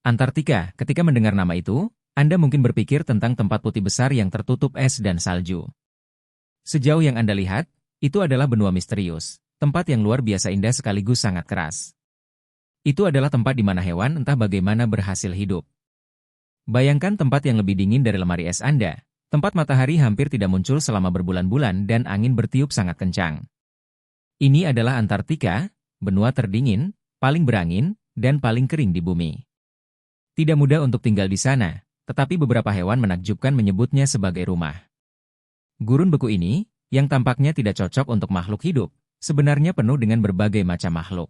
Antartika, ketika mendengar nama itu, Anda mungkin berpikir tentang tempat putih besar yang tertutup es dan salju. Sejauh yang Anda lihat, itu adalah benua misterius, tempat yang luar biasa indah sekaligus sangat keras. Itu adalah tempat di mana hewan entah bagaimana berhasil hidup. Bayangkan tempat yang lebih dingin dari lemari es Anda, tempat matahari hampir tidak muncul selama berbulan-bulan dan angin bertiup sangat kencang. Ini adalah Antartika, benua terdingin, paling berangin, dan paling kering di bumi. Tidak mudah untuk tinggal di sana, tetapi beberapa hewan menakjubkan menyebutnya sebagai rumah. Gurun beku ini, yang tampaknya tidak cocok untuk makhluk hidup, sebenarnya penuh dengan berbagai macam makhluk.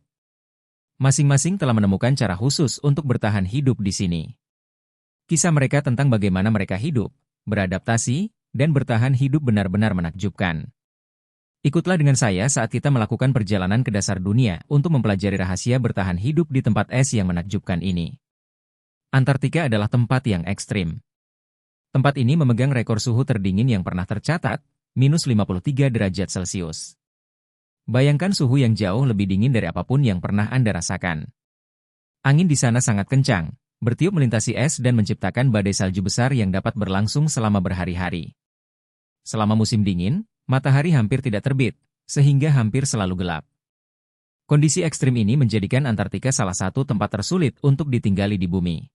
Masing-masing telah menemukan cara khusus untuk bertahan hidup di sini. Kisah mereka tentang bagaimana mereka hidup, beradaptasi, dan bertahan hidup benar-benar menakjubkan. Ikutlah dengan saya saat kita melakukan perjalanan ke dasar dunia untuk mempelajari rahasia bertahan hidup di tempat es yang menakjubkan ini. Antartika adalah tempat yang ekstrim. Tempat ini memegang rekor suhu terdingin yang pernah tercatat, minus 53 derajat Celcius. Bayangkan suhu yang jauh lebih dingin dari apapun yang pernah Anda rasakan. Angin di sana sangat kencang, bertiup melintasi es dan menciptakan badai salju besar yang dapat berlangsung selama berhari-hari. Selama musim dingin, matahari hampir tidak terbit, sehingga hampir selalu gelap. Kondisi ekstrim ini menjadikan Antartika salah satu tempat tersulit untuk ditinggali di bumi.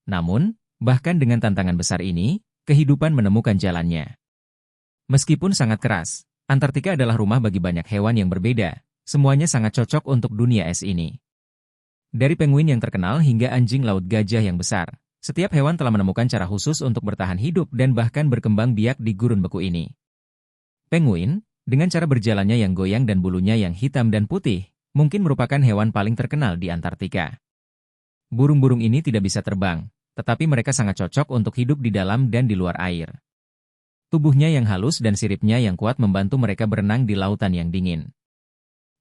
Namun, bahkan dengan tantangan besar ini, kehidupan menemukan jalannya. Meskipun sangat keras, Antartika adalah rumah bagi banyak hewan yang berbeda, semuanya sangat cocok untuk dunia es ini. Dari penguin yang terkenal hingga anjing laut gajah yang besar, setiap hewan telah menemukan cara khusus untuk bertahan hidup dan bahkan berkembang biak di gurun beku ini. Penguin, dengan cara berjalannya yang goyang dan bulunya yang hitam dan putih, mungkin merupakan hewan paling terkenal di Antartika. Burung-burung ini tidak bisa terbang, tetapi mereka sangat cocok untuk hidup di dalam dan di luar air. Tubuhnya yang halus dan siripnya yang kuat membantu mereka berenang di lautan yang dingin.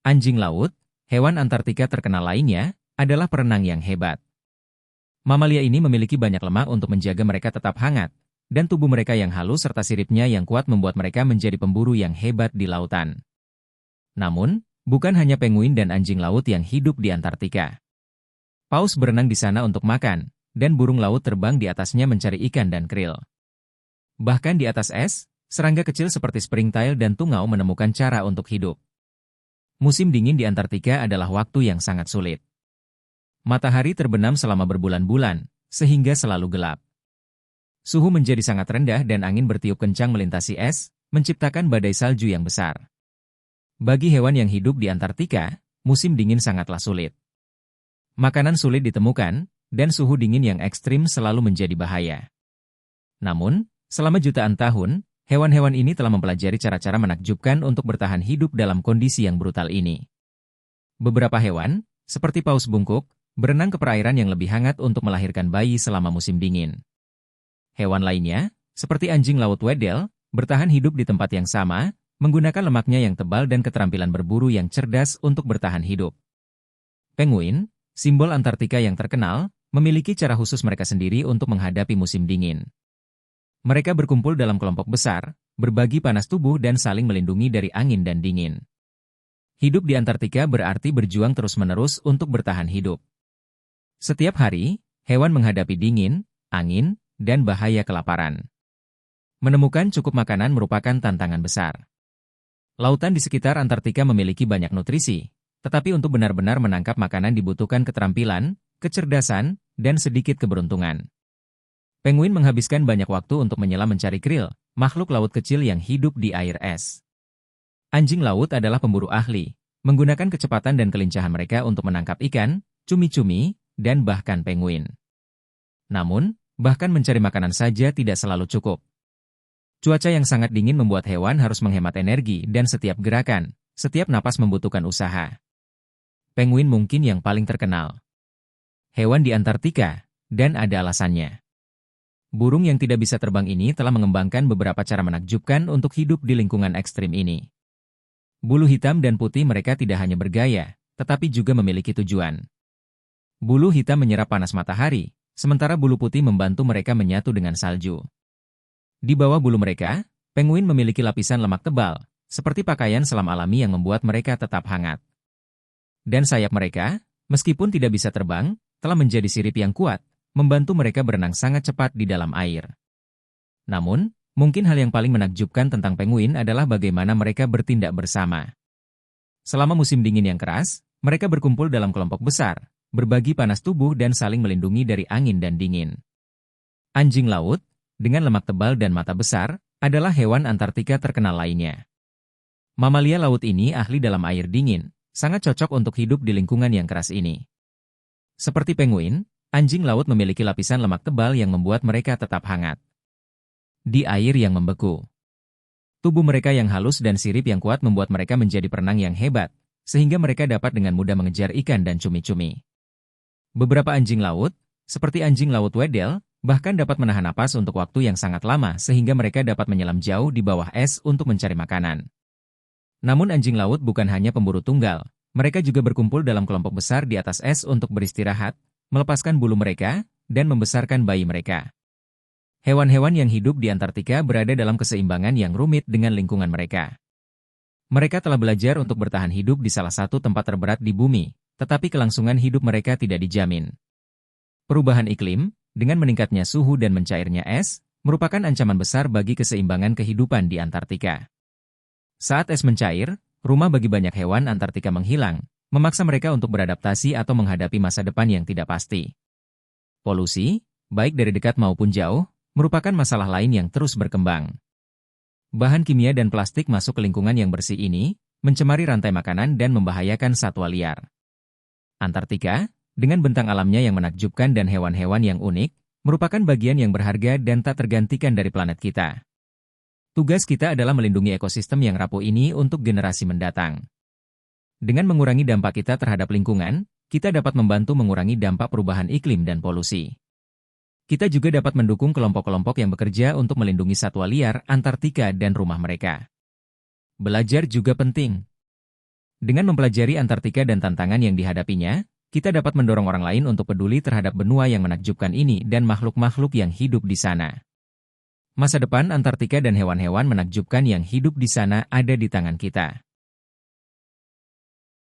Anjing laut, hewan Antartika terkenal lainnya, adalah perenang yang hebat. Mamalia ini memiliki banyak lemak untuk menjaga mereka tetap hangat, dan tubuh mereka yang halus serta siripnya yang kuat membuat mereka menjadi pemburu yang hebat di lautan. Namun, bukan hanya penguin dan anjing laut yang hidup di Antartika. Paus berenang di sana untuk makan, dan burung laut terbang di atasnya mencari ikan dan krill. Bahkan di atas es, serangga kecil seperti springtail dan tungau menemukan cara untuk hidup. Musim dingin di Antartika adalah waktu yang sangat sulit. Matahari terbenam selama berbulan-bulan, sehingga selalu gelap. Suhu menjadi sangat rendah dan angin bertiup kencang melintasi es, menciptakan badai salju yang besar. Bagi hewan yang hidup di Antartika, musim dingin sangatlah sulit. Makanan sulit ditemukan, dan suhu dingin yang ekstrim selalu menjadi bahaya. Namun, selama jutaan tahun, hewan-hewan ini telah mempelajari cara-cara menakjubkan untuk bertahan hidup dalam kondisi yang brutal ini. Beberapa hewan, seperti paus bungkuk, berenang ke perairan yang lebih hangat untuk melahirkan bayi selama musim dingin. Hewan lainnya, seperti anjing laut Weddell, bertahan hidup di tempat yang sama, menggunakan lemaknya yang tebal dan keterampilan berburu yang cerdas untuk bertahan hidup. Penguin, simbol Antartika yang terkenal, memiliki cara khusus mereka sendiri untuk menghadapi musim dingin. Mereka berkumpul dalam kelompok besar, berbagi panas tubuh dan saling melindungi dari angin dan dingin. Hidup di Antartika berarti berjuang terus-menerus untuk bertahan hidup. Setiap hari, hewan menghadapi dingin, angin, dan bahaya kelaparan. Menemukan cukup makanan merupakan tantangan besar. Lautan di sekitar Antartika memiliki banyak nutrisi, tetapi untuk benar-benar menangkap makanan dibutuhkan keterampilan, kecerdasan, dan sedikit keberuntungan. Penguin menghabiskan banyak waktu untuk menyelam mencari krill, makhluk laut kecil yang hidup di air es. Anjing laut adalah pemburu ahli, menggunakan kecepatan dan kelincahan mereka untuk menangkap ikan, cumi-cumi, dan bahkan penguin. Namun, bahkan mencari makanan saja tidak selalu cukup. Cuaca yang sangat dingin membuat hewan harus menghemat energi dan setiap gerakan, setiap napas membutuhkan usaha. Penguin mungkin yang paling terkenal. Hewan di Antartika, dan ada alasannya. Burung yang tidak bisa terbang ini telah mengembangkan beberapa cara menakjubkan untuk hidup di lingkungan ekstrim ini. Bulu hitam dan putih mereka tidak hanya bergaya, tetapi juga memiliki tujuan. Bulu hitam menyerap panas matahari, sementara bulu putih membantu mereka menyatu dengan salju. Di bawah bulu mereka, penguin memiliki lapisan lemak tebal, seperti pakaian selam alami yang membuat mereka tetap hangat. Dan sayap mereka, meskipun tidak bisa terbang, telah menjadi sirip yang kuat, membantu mereka berenang sangat cepat di dalam air. Namun, mungkin hal yang paling menakjubkan tentang penguin adalah bagaimana mereka bertindak bersama. Selama musim dingin yang keras, mereka berkumpul dalam kelompok besar, berbagi panas tubuh dan saling melindungi dari angin dan dingin. Anjing laut, dengan lemak tebal dan mata besar, adalah hewan Antartika terkenal lainnya. Mamalia laut ini ahli dalam air dingin, sangat cocok untuk hidup di lingkungan yang keras ini. Seperti penguin, anjing laut memiliki lapisan lemak tebal yang membuat mereka tetap hangat di air yang membeku. Tubuh mereka yang halus dan sirip yang kuat membuat mereka menjadi perenang yang hebat, sehingga mereka dapat dengan mudah mengejar ikan dan cumi-cumi. Beberapa anjing laut, seperti anjing laut Weddell, bahkan dapat menahan napas untuk waktu yang sangat lama sehingga mereka dapat menyelam jauh di bawah es untuk mencari makanan. Namun anjing laut bukan hanya pemburu tunggal, mereka juga berkumpul dalam kelompok besar di atas es untuk beristirahat, melepaskan bulu mereka, dan membesarkan bayi mereka. Hewan-hewan yang hidup di Antartika berada dalam keseimbangan yang rumit dengan lingkungan mereka. Mereka telah belajar untuk bertahan hidup di salah satu tempat terberat di bumi, tetapi kelangsungan hidup mereka tidak dijamin. Perubahan iklim, dengan meningkatnya suhu dan mencairnya es, merupakan ancaman besar bagi keseimbangan kehidupan di Antartika. Saat es mencair, rumah bagi banyak hewan Antartika menghilang, memaksa mereka untuk beradaptasi atau menghadapi masa depan yang tidak pasti. Polusi, baik dari dekat maupun jauh, merupakan masalah lain yang terus berkembang. Bahan kimia dan plastik masuk ke lingkungan yang bersih ini, mencemari rantai makanan dan membahayakan satwa liar. Antartika, dengan bentang alamnya yang menakjubkan dan hewan-hewan yang unik, merupakan bagian yang berharga dan tak tergantikan dari planet kita. Tugas kita adalah melindungi ekosistem yang rapuh ini untuk generasi mendatang. Dengan mengurangi dampak kita terhadap lingkungan, kita dapat membantu mengurangi dampak perubahan iklim dan polusi. Kita juga dapat mendukung kelompok-kelompok yang bekerja untuk melindungi satwa liar Antartika dan rumah mereka. Belajar juga penting. Dengan mempelajari Antartika dan tantangan yang dihadapinya, kita dapat mendorong orang lain untuk peduli terhadap benua yang menakjubkan ini dan makhluk-makhluk yang hidup di sana. Masa depan Antartika dan hewan-hewan menakjubkan yang hidup di sana ada di tangan kita.